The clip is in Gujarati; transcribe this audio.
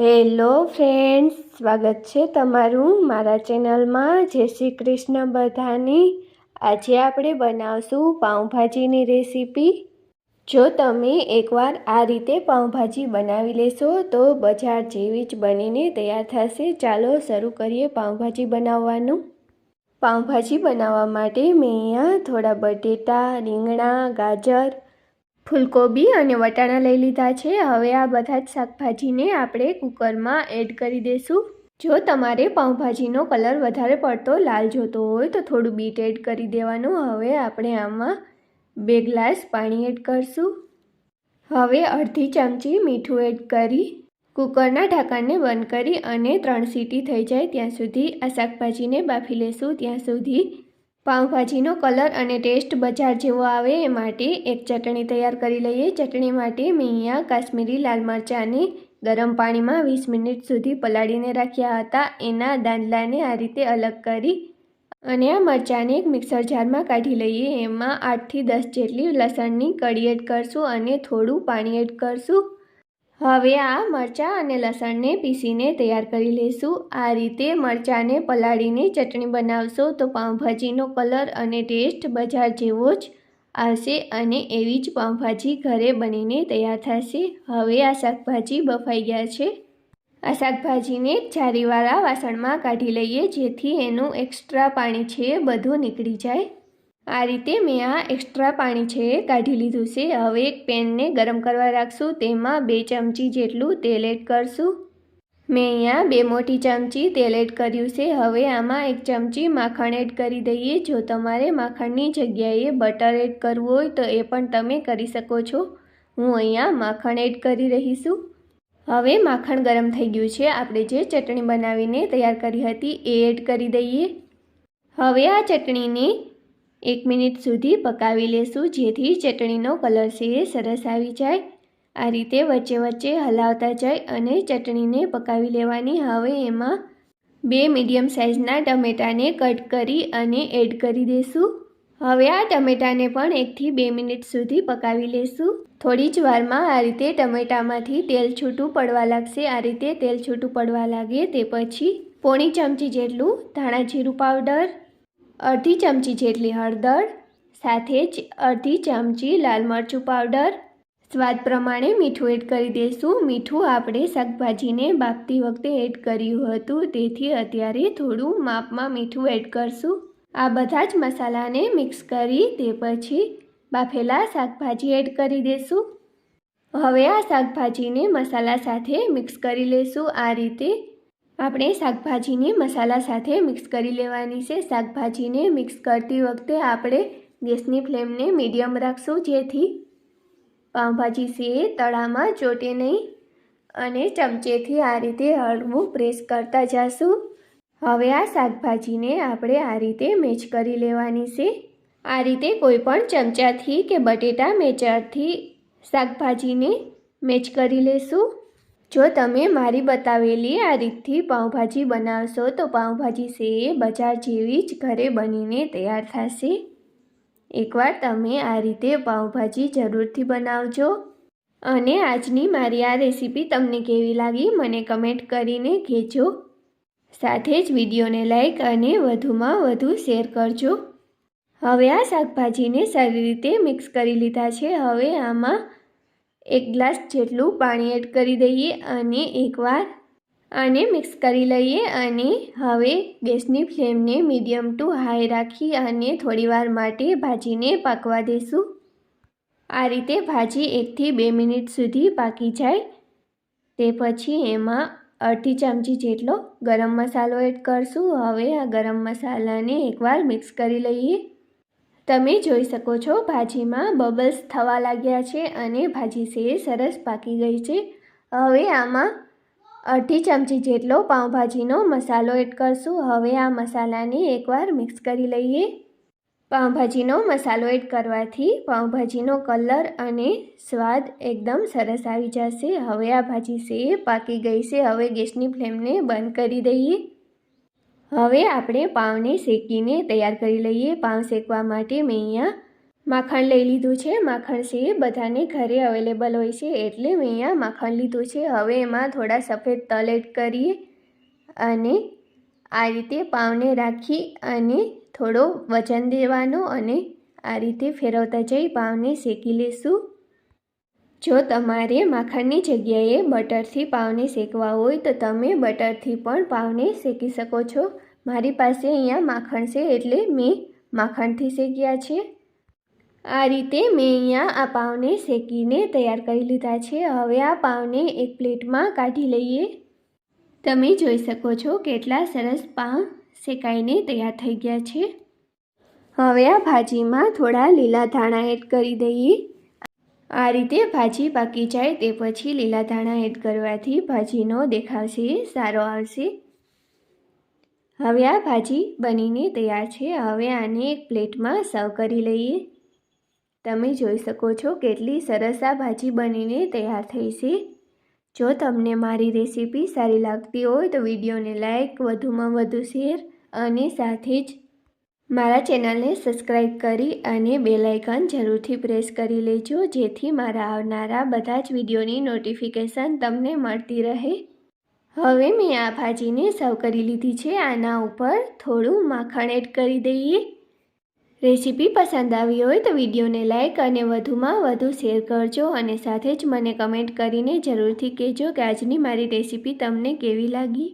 હેલો ફ્રેન્ડ્સ, સ્વાગત છે તમારું મારા ચેનલમાં। જય શ્રી કૃષ્ણ બધાની। આજે આપણે બનાવશું પાઉંભાજીની રેસીપી। જો તમે એકવાર આ રીતે પાઉંભાજી બનાવી લેશો તો બજાર જેવી જ બનીને તૈયાર થશે। ચાલો શરૂ કરીએ પાઉંભાજી બનાવવાનું। પાઉંભાજી બનાવવા માટે મેં અહીંયા થોડા બટેટા, રીંગણા, ગાજર, ફૂલકોબી અને વટાણા લઈ લીધા છે। હવે આ બધા જ શાકભાજીને આપણે કુકરમાં એડ કરી દઈશું। જો તમારે પાઉંભાજીનો કલર વધારે પડતો લાલ જોતો હોય તો થોડું બીટ એડ કરી દેવાનું। હવે આપણે આમાં 2 ગ્લાસ પાણી એડ કરશું। હવે અડધી ચમચી મીઠું એડ કરી કુકરના ઢાંકણને બંધ કરી અને 3 સીટી થઈ જાય ત્યાં સુધી આ શાકભાજીને બાફી લેશું। ત્યાં સુધી પાઉંભાજીનો કલર અને ટેસ્ટ બજાર જેવો આવે એ માટે એક ચટણી તૈયાર કરી લઈએ। ચટણી માટે મેં અહીંયા કાશ્મીરી લાલ મરચાંને ગરમ પાણીમાં 20 મિનિટ સુધી પલાળીને રાખ્યા હતા। એના દાંડલાને આ રીતે અલગ કરી અને આ મરચાંને એક મિક્સર જારમાં કાઢી લઈએ। એમાં 8 થી 10 જેટલી લસણની કળી એડ કરશું અને થોડું પાણી એડ કરશું। હવે આ મરચાં અને લસણને પીસીને તૈયાર કરી લઈશું। આ રીતે મરચાંને પલાળીને ચટણી બનાવશો તો પાઉંભાજીનો કલર અને ટેસ્ટ બજાર જેવો જ આવશે અને એવી જ પાઉંભાજી ઘરે બનીને તૈયાર થશે। હવે આ શાકભાજી બફાઈ ગયા છે। આ શાકભાજીને જારીવાળા વાસણમાં કાઢી લઈએ જેથી એનું એક્સ્ટ્રા પાણી છે બધું નીકળી જાય। આ રીતે મેં આ એક્સ્ટ્રા પાણી છે કાઢી લીધું છે। હવે એક પેનને ગરમ કરવા રાખશું। તેમાં 2 ચમચી જેટલું તેલ એડ કરશું। મેં અહીંયા 2 મોટી ચમચી તેલ એડ કર્યું છે। હવે આમાં 1 ચમચી માખણ એડ કરી દઈએ। જો તમારે માખણની જગ્યાએ બટર એડ કરવું હોય તો એ પણ તમે કરી શકો છો। હું અહીંયા માખણ એડ કરી રહી છું। હવે માખણ ગરમ થઈ ગયું છે। આપણે જે ચટણી બનાવીને તૈયાર કરી હતી એ એડ કરી દઈએ। હવે આ ચટણીને 1 મિનિટ સુધી પકાવી લેશું જેથી ચટણીનો કલર છે એ સરસ આવી જાય। આ રીતે વચ્ચે વચ્ચે હલાવતા જઈ અને ચટણીને પકાવી લેવાની। હવે એમાં 2 મીડિયમ સાઇઝના ટમેટાને કટ કરી અને એડ કરી દઈશું। હવે આ ટમેટાને પણ 1 થી 2 મિનિટ સુધી પકાવી લેશું। થોડી જ વારમાં આ રીતે ટમેટામાંથી તેલ છૂટું પડવા લાગશે। આ રીતે તેલ છૂટું પડવા લાગે તે પછી પોણી ચમચી જેટલું ધાણા જીરું પાવડર, અડધી ચમચી જેટલી હળદર, સાથે જ અડધી ચમચી લાલ મરચું પાવડર, સ્વાદ પ્રમાણે મીઠું એડ કરી દઈશું। મીઠું આપણે શાકભાજીને બાફતી વખતે એડ કર્યું હતું તેથી અત્યારે થોડું માપમાં મીઠું એડ કરશું। આ બધા જ મસાલાને મિક્સ કરી તે પછી બાફેલા શાકભાજી એડ કરી દઈશું। હવે આ શાકભાજીને મસાલા સાથે મિક્સ કરી લઈશું। આ રીતે આપણે શાકભાજીને મસાલા સાથે મિક્સ કરી લેવાની છે। શાકભાજીને મિક્સ કરતી વખતે આપણે ગેસની ફ્લેમને મીડિયમ રાખશું જેથી પાઉંભાજી છે તળામાં ચોટે નહીં અને ચમચેથી આ રીતે હળવું પ્રેસ કરતા જશું। હવે આ શાકભાજીને આપણે આ રીતે મેચ કરી લેવાની છે। આ રીતે કોઈ પણ ચમચાથી કે બટેટા મેચરથી શાકભાજીને મેચ કરી લેશું। જો તમે મારી બતાવેલી આ રીતથી પાઉંભાજી બનાવશો તો પાઉંભાજી છે એ બજાર જેવી જ ઘરે બનીને તૈયાર થશે। એકવાર તમે આ રીતે પાઉંભાજી જરૂરથી બનાવજો અને આજની મારી આ રેસીપી તમને કેવી લાગી મને કમેન્ટ કરીને કહેજો। સાથે જ વિડીયોને લાઈક અને વધુમાં વધુ શેર કરજો। હવે આ શાકભાજીને સારી રીતે મિક્સ કરી લીધા છે। હવે આમાં 1 ગ્લાસ જેટલું પાણી એડ કરી દઈએ અને એકવાર આને મિક્સ કરી લઈએ અને હવે ગેસની ફ્લેમને મીડિયમ ટુ હાઈ રાખી અને થોડીવાર માટે ભાજીને પાકવા દઈશું। આ રીતે ભાજી 1 થી 2 મિનિટ સુધી પાકી જાય તે પછી એમાં અડધી ચમચી જેટલો ગરમ મસાલો એડ કરશું। હવે આ ગરમ મસાલાને એકવાર મિક્સ કરી લઈએ। તમે જોઈ શકો છો ભાજીમાં બબલ્સ થવા લાગ્યા છે અને ભાજી છે સરસ પાકી ગઈ છે। હવે આમાં અડધી ચમચી જેટલો પાઉંભાજીનો મસાલો એડ કરશું। હવે આ મસાલાને એકવાર મિક્સ કરી લઈએ। પાઉંભાજીનો મસાલો એડ કરવાથી પાઉંભાજીનો કલર અને સ્વાદ એકદમ સરસ આવી જશે। હવે આ ભાજી છે પાકી ગઈ છે। હવે ગેસની ફ્લેમને બંધ કરી દઈએ। હવે આપણે પાઉંને શેકીને તૈયાર કરી લઈએ। પાઉં શેકવા માટે મેં અહીંયા માખણ લઈ લીધું છે. માખણ છે એ બધાને ઘરે અવેલેબલ હોય છે એટલે મેં અહીંયા માખણ લીધું છે. હવે એમાં થોડા સફેદ તલ એડ કરીએ અને આ રીતે પાવને રાખી અને થોડો વજન દેવાનો અને આ રીતે ફેરવતા જઈ પાવને શેકી લેશું. જો તમારે માખણની જગ્યાએ બટરથી પાવને શેકવા હોય તો તમે બટરથી પણ પાવને શેકી શકો છો. મારી પાસે અહીંયા માખણ છે એટલે મેં માખણથી શેક્યા છે. આ રીતે મેં અહીંયા આ પાવને શેકીને તૈયાર કરી લીધા છે. હવે આ પાવને એક પ્લેટમાં કાઢી લઈએ. તમે જોઈ શકો છો કેટલા સરસ પાવ શેકાઈને તૈયાર થઈ ગયા છે. હવે આ ભાજીમાં થોડા લીલા ધાણા એડ કરી દઈએ. આ રીતે ભાજી પાકી જાય તે પછી લીલા ધાણા એડ કરવાથી ભાજીનો દેખાવ છે સારો આવશે. હવે આ ભાજી બનીને તૈયાર છે. હવે આને એક પ્લેટમાં સર્વ કરી લઈએ. તમે જોઈ શકો છો કેટલી સરસ આ ભાજી બનીને તૈયાર થઈ છે. જો તમને મારી રેસીપી સારી લાગતી હોય તો વિડીયોને લાઈક, વધુમાં વધુ શેર અને સાથે જ મારા ચેનલને સબસ્ક્રાઈબ કરી અને બેલ આઇકન જરૂરથી પ્રેસ કરી લેજો જેથી મારા આવનારા બધા જ વિડીયોની નોટિફિકેશન તમને મળતી રહે. હવે મેં આ ભાજીને સર્વ કરી લીધી છે. આના ઉપર થોડું માખણ એડ કરી દઈએ. રેસીપી પસંદ આવી હોય તો વિડીયોને લાઈક અને વધુમાં વધુ શેર કરજો અને સાથે જ મને કમેન્ટ કરીને જરૂરથી કહેજો કે આજની મારી રેસીપી તમને કેવી લાગી.